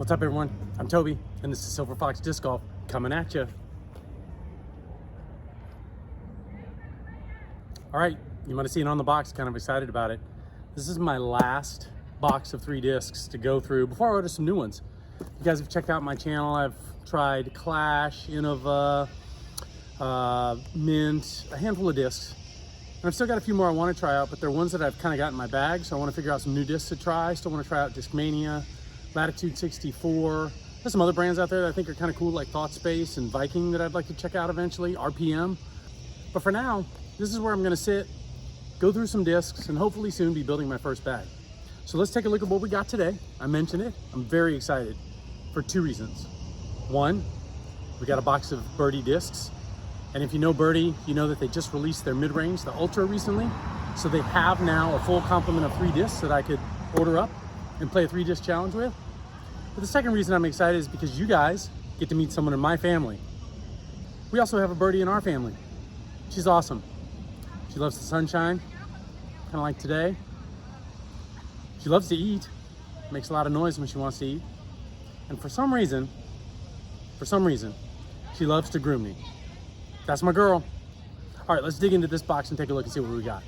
What's up, everyone? I'm Toby, and this is Silver Fox Disc Golf coming at you. All right, you might have seen it on the box, kind of excited about it. This is my last box of 3 discs to go through before I order some new ones. You guys have checked out my channel. I've tried Clash, Innova, Mint, a handful of discs. And I've still got a few more I want to try out, but they're ones that I've kind of got in my bag, so I want to figure out some new discs to try. I still want to try out Discmania, Latitude 64. There's some other brands out there that I think are kind of cool, like Thought Space and Viking, that I'd like to check out eventually, RPM. But for now, this is where I'm gonna sit, go through some discs, and hopefully soon be building my first bag. So let's take a look at what we got today. I mentioned it, I'm very excited for 2 reasons. One, we got a box of Birdie discs. And if you know Birdie, you know that they just released their mid-range, the Ultra, recently. So they have now a full complement of 3 discs that I could order up and play a 3-disc challenge with. But the second reason I'm excited is because you guys get to meet someone in my family. We also have a birdie in our family. She's awesome. She loves the sunshine, kind of like today. She loves to eat, makes a lot of noise when she wants to eat. And for some reason, she loves to groom me. That's my girl. All right, let's dig into this box and take a look and see what we got.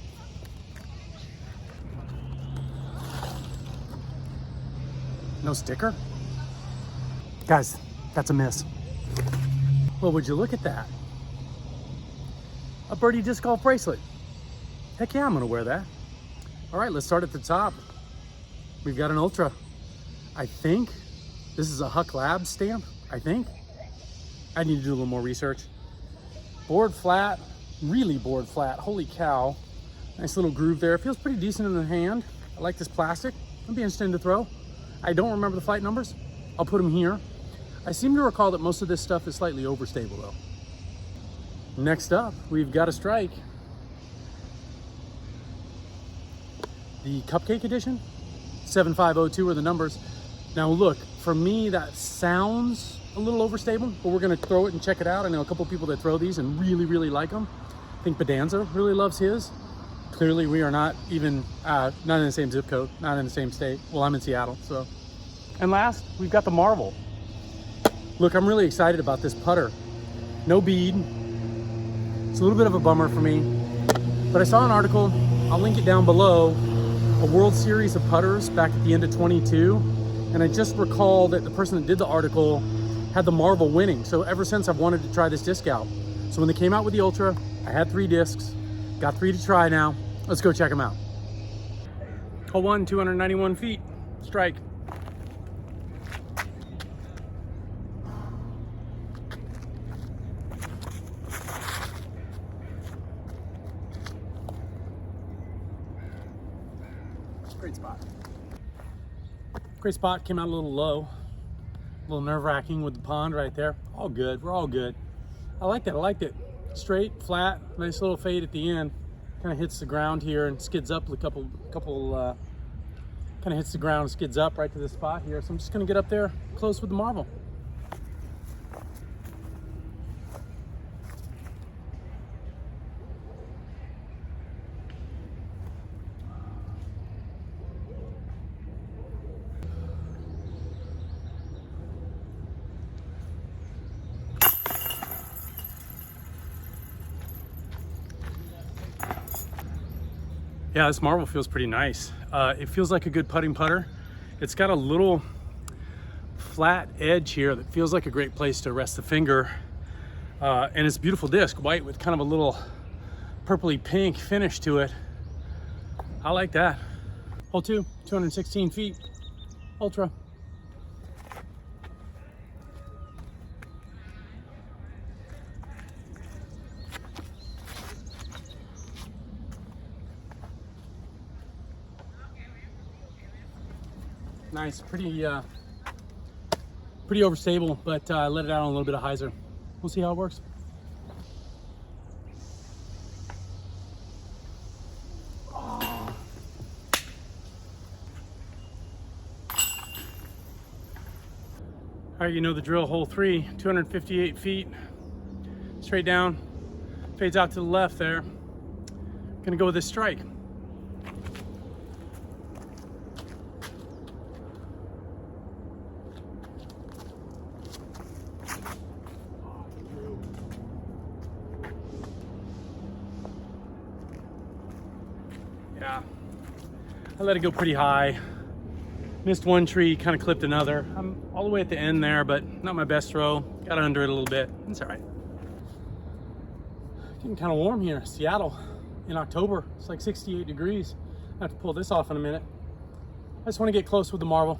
No sticker? Guys, that's a miss. Well, would you look at that? A Birdie Disc Golf bracelet. Heck yeah, I'm gonna wear that. All right, let's start at the top. We've got an Ultra. I think this is a Huck Labs stamp, I think. I need to do a little more research. Board flat, really board flat, holy cow. Nice little groove there. Feels pretty decent in the hand. I like this plastic. It'll be interesting to throw. I don't remember the flight numbers. I'll put them here. I seem to recall that most of this stuff is slightly overstable though. Next up, we've got a strike. The Cupcake Edition, 7502 are the numbers. Now look, for me that sounds a little overstable, but we're gonna throw it and check it out. I know a couple people that throw these and really like them. I think Bedanza really loves his. Clearly we are not even, not in the same zip code, not in the same state. Well, I'm in Seattle, so. And last, we've got the Marvel. Look, I'm really excited about this putter. No bead. It's a little bit of a bummer for me, but I saw an article, I'll link it down below, a World Series of putters back at the end of 22. And I just recall that the person that did the article had the Marvel winning. So ever since I've wanted to try this disc out. So when they came out with the Ultra, I had 3 discs, got 3 to try now. Let's go check them out. Hole 1, 291 feet, strike. Great spot. Great spot, came out a little low. A little nerve-wracking with the pond right there. All good, we're all good. I liked it, I liked it. Straight, flat, nice little fade at the end. Kind of hits the ground here and skids up a couple, kind of hits the ground and skids up right to this spot here. So I'm just gonna get up there close with the Marvel. Yeah, this Marvel feels pretty nice. It feels like a good putting putter. It's got a little flat edge here that feels like a great place to rest the finger. And it's a beautiful disc, white with kind of a little purpley pink finish to it. I like that. Hole 2, 216 feet, Ultra. Nice, pretty overstable, but let it out on a little bit of hyzer. We'll see how it works. Oh. All right, you know the drill. Hole 3, 258 feet, straight down, fades out to the left there. Gonna go with this strike. I let it go pretty high. Missed one tree, kind of clipped another. I'm all the way at the end there, but not my best throw. Got under it a little bit. It's all right. Getting kind of warm here, Seattle in October. It's like 68 degrees. I have to pull this off in a minute. I just want to get close with the marble.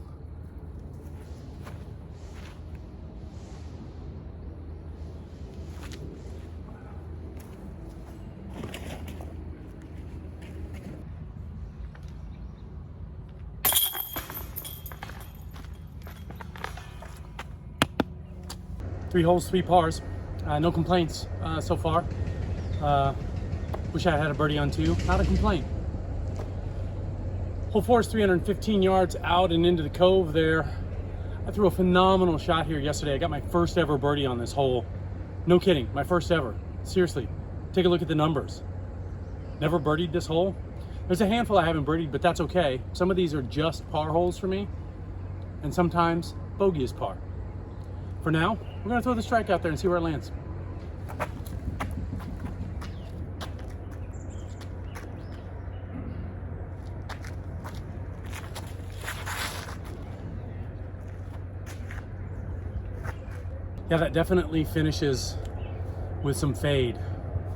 Three holes, three pars. No complaints so far. Wish I had a birdie on two. Not a complaint. Hole 4 is 315 yards out and into the cove there. I threw a phenomenal shot here yesterday. I got my first ever birdie on this hole. No kidding, my first ever. Seriously, take a look at the numbers. Never birdied this hole. There's a handful I haven't birdied, but that's okay. Some of these are just par holes for me, and sometimes bogey is par. For now, we're gonna throw the strike out there and see where it lands. Yeah, that definitely finishes with some fade,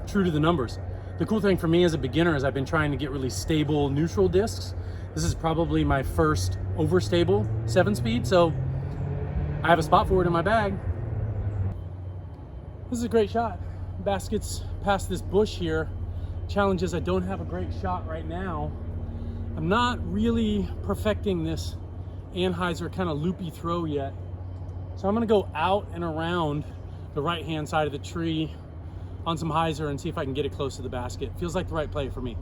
true to the numbers. The cool thing for me as a beginner is I've been trying to get really stable neutral discs. This is probably my first overstable 7-speed, so I have a spot for it in my bag. This is a great shot. Basket's past this bush here. Challenge is I don't have a great shot right now. I'm not really perfecting this Anheuser kind of loopy throw yet. So I'm gonna go out and around the right-hand side of the tree on some hyzer and see if I can get it close to the basket. Feels like the right play for me.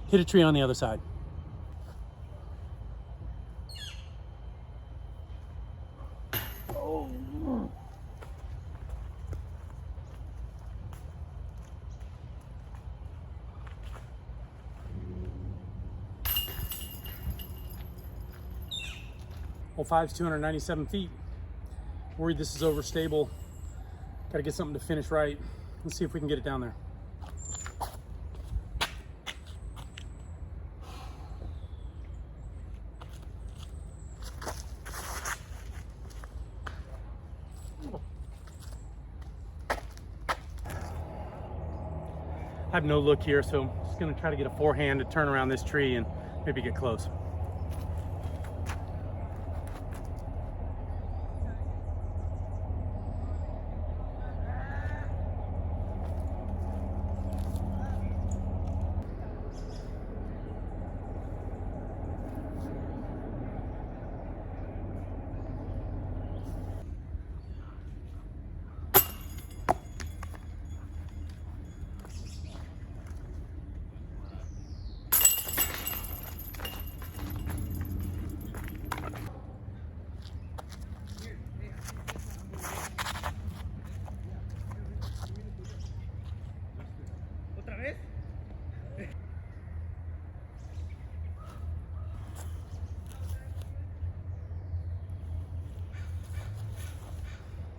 Hit a tree on the other side. Oh. Hole 5 is 297 feet. Worried this is overstable. Got to get something to finish right. Let's see if we can get it down there. I have no look here, so I'm just gonna try to get a forehand to turn around this tree and maybe get close.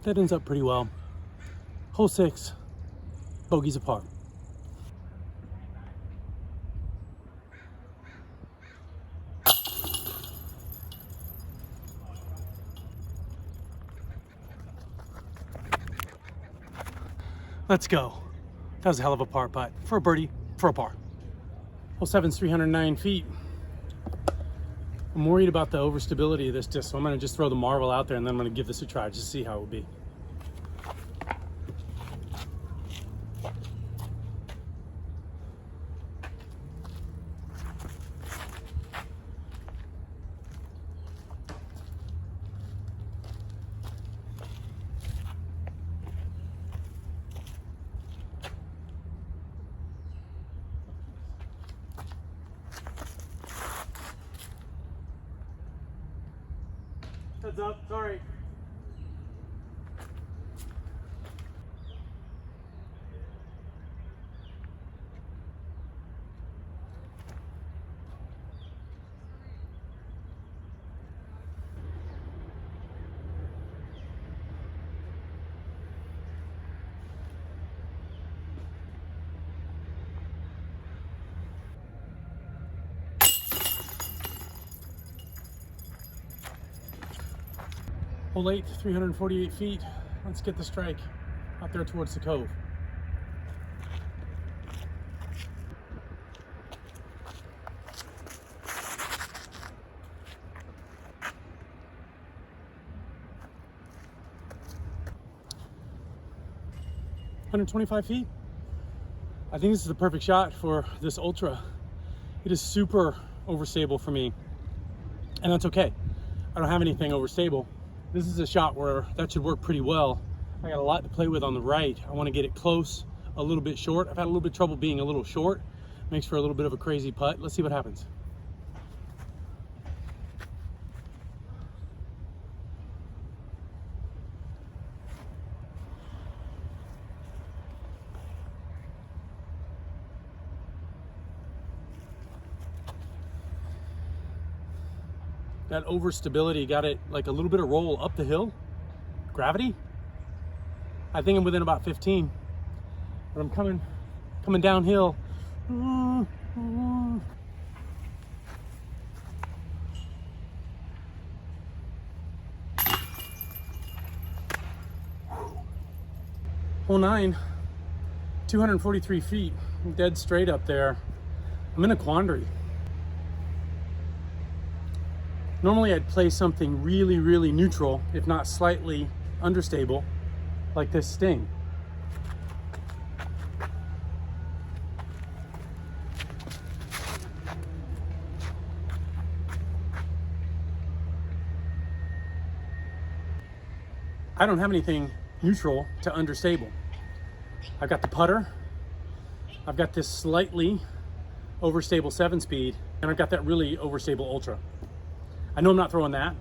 That ends up pretty well. Hole 6, bogeys apart. Let's go. That was a hell of a par putt for a birdie, for a par. Hole 7's 309 feet. I'm worried about the overstability of this disc, so I'm gonna just throw the marble out there and then I'm gonna give this a try just to see how it will be. Heads up, sorry. Hole 8, 348 feet. Let's get the strike out there towards the cove. (125 feet). I think this is the perfect shot for this Ultra. It is super overstable for me, and that's okay. I don't have anything overstable. This is a shot where that should work pretty well. I got a lot to play with on the right. I want to get it close, a little bit short. I've had a little bit of trouble being a little short. Makes for a little bit of a crazy putt. Let's see what happens. That overstability got it like a little bit of roll up the hill. Gravity. I think I'm within about 15, but I'm coming downhill. Hole 9, 243 feet, dead straight up there. I'm in a quandary. Normally I'd play something really, really neutral, if not slightly understable, like this Sting. I don't have anything neutral to understable. I've got the putter, I've got this slightly overstable 7-speed, and I've got that really overstable Ultra. I know I'm not throwing that,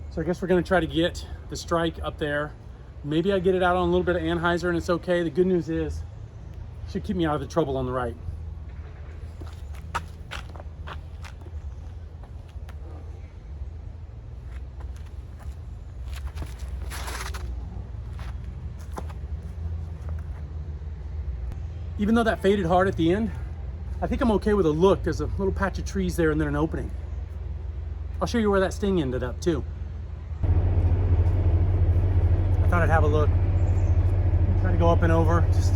so I guess we're gonna try to get the strike up there. Maybe I get it out on a little bit of Anheuser and it's okay. The good news is, it should keep me out of the trouble on the right. Even though that faded hard at the end, I think I'm okay with a look. There's a little patch of trees there and then an opening. I'll show you where that Sting ended up too. I thought I'd have a look. Try to go up and over. Just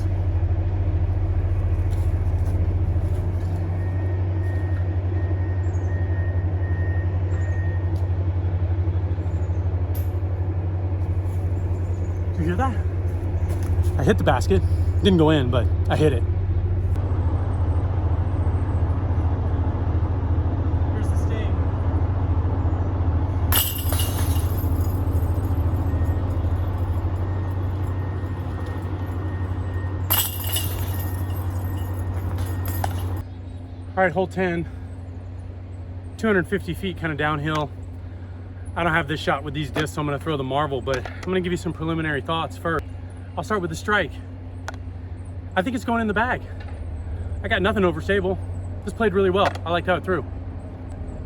did you hear that? I hit the basket. Didn't go in, but I hit it. All right, hole 10, 250 feet kind of downhill. I don't have this shot with these discs, so I'm gonna throw the Marvel, but I'm gonna give you some preliminary thoughts first. I'll start with the strike. I think it's going in the bag. I got nothing overstable. This played really well. I liked how it threw.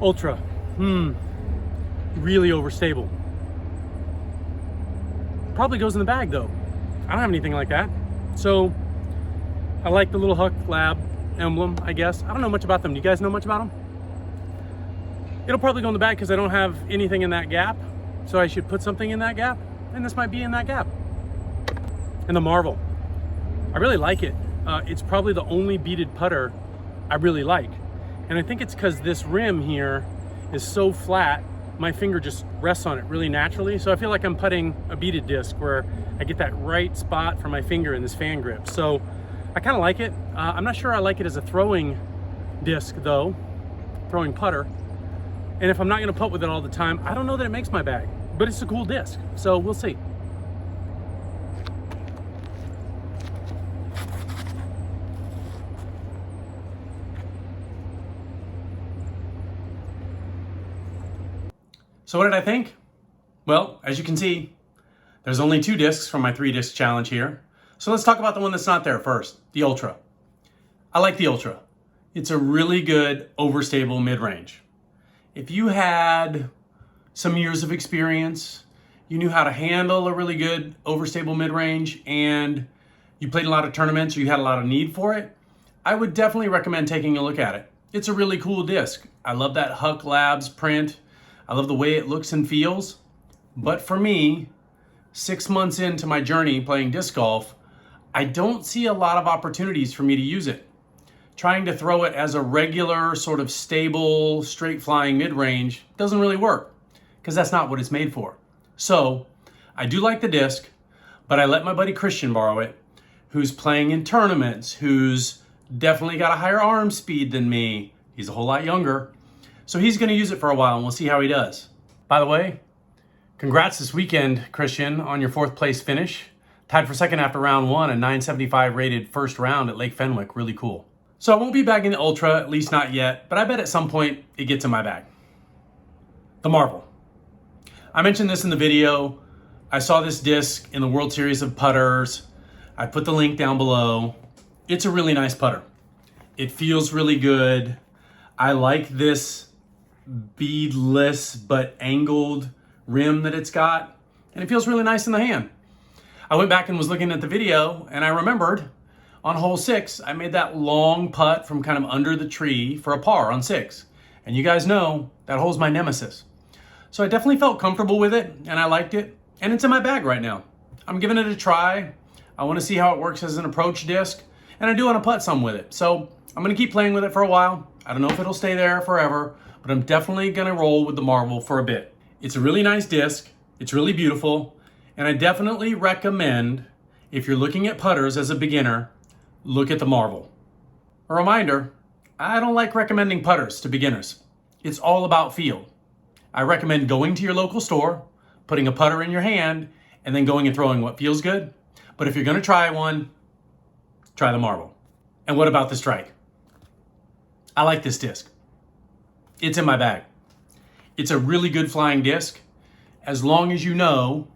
Ultra, really overstable. Probably goes in the bag though. I don't have anything like that. So I like the little Huck Lab emblem, I guess. I don't know much about them. Do you guys know much about them? It'll probably go in the back because I don't have anything in that gap. So I should put something in that gap, and this might be in that gap. And the Marvel, I really like it. It's probably the only beaded putter I really like. And I think it's because this rim here is so flat, my finger just rests on it really naturally. So I feel like I'm putting a beaded disc where I get that right spot for my finger in this fan grip. So I kind of like it. I'm not sure I like it as a throwing disc though, throwing putter. And if I'm not gonna putt with it all the time, I don't know that it makes my bag, but it's a cool disc. So we'll see. So what did I think? Well, as you can see, there's only 2 discs from my 3-disc challenge here. So let's talk about the one that's not there first, the Ultra. I like the Ultra. It's a really good overstable mid-range. If you had some years of experience, you knew how to handle a really good overstable mid-range, and you played a lot of tournaments or you had a lot of need for it, I would definitely recommend taking a look at it. It's a really cool disc. I love that Huck Labs print. I love the way it looks and feels. But for me, 6 months into my journey playing disc golf, I don't see a lot of opportunities for me to use it. Trying to throw it as a regular, sort of stable, straight flying mid-range doesn't really work, because that's not what it's made for. So I do like the disc, but I let my buddy Christian borrow it, who's playing in tournaments, who's definitely got a higher arm speed than me. He's a whole lot younger. So he's gonna use it for a while and we'll see how he does. By the way, congrats this weekend, Christian, on your 4th place finish. Tied for second after round 1, a 975 rated first round at Lake Fenwick, really cool. So I won't be bagging the Ultra, at least not yet, but I bet at some point it gets in my bag. The Marvel. I mentioned this in the video. I saw this disc in the World Series of Putters. I put the link down below. It's a really nice putter. It feels really good. I like this beadless but angled rim that it's got, and it feels really nice in the hand. I went back and was looking at the video, and I remembered on hole 6, I made that long putt from kind of under the tree for a par on 6. And you guys know that hole's my nemesis. So I definitely felt comfortable with it, and I liked it, and it's in my bag right now. I'm giving it a try. I want to see how it works as an approach disc, and I do want to putt some with it. So I'm going to keep playing with it for a while. I don't know if it'll stay there forever, but I'm definitely going to roll with the Marvel for a bit. It's a really nice disc. It's really beautiful, and I definitely recommend, if you're looking at putters as a beginner, look at the Marvel. A reminder, I don't like recommending putters to beginners. It's all about feel. I recommend going to your local store, putting a putter in your hand, and then going and throwing what feels good. But if you're going to try one, try the Marvel. And what about the Strike? I like this disc. It's in my bag. It's a really good flying disc, as long as you know,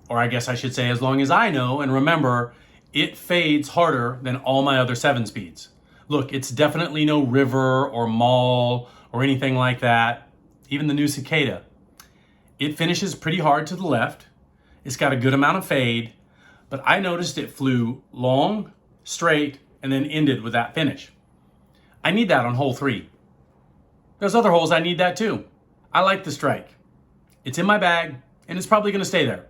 or I guess I should say as long as I know and remember, it fades harder than all my other 7-speeds. Look, it's definitely no River or Mall or anything like that, even the new Cicada. It finishes pretty hard to the left. It's got a good amount of fade, but I noticed it flew long, straight, and then ended with that finish. I need that on hole 3. There's other holes I need that too. I like the Strike. It's in my bag, and it's probably gonna stay there.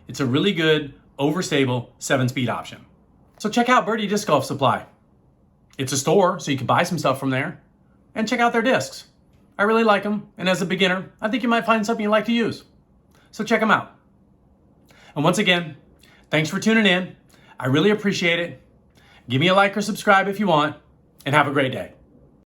It's a really good, overstable 7-speed option. So check out Birdie Disc Golf Supply. It's a store, so you can buy some stuff from there, and check out their discs. I really like them, and as a beginner, I think you might find something you like to use. So check them out. And once again, thanks for tuning in. I really appreciate it. Give me a like or subscribe if you want, and have a great day.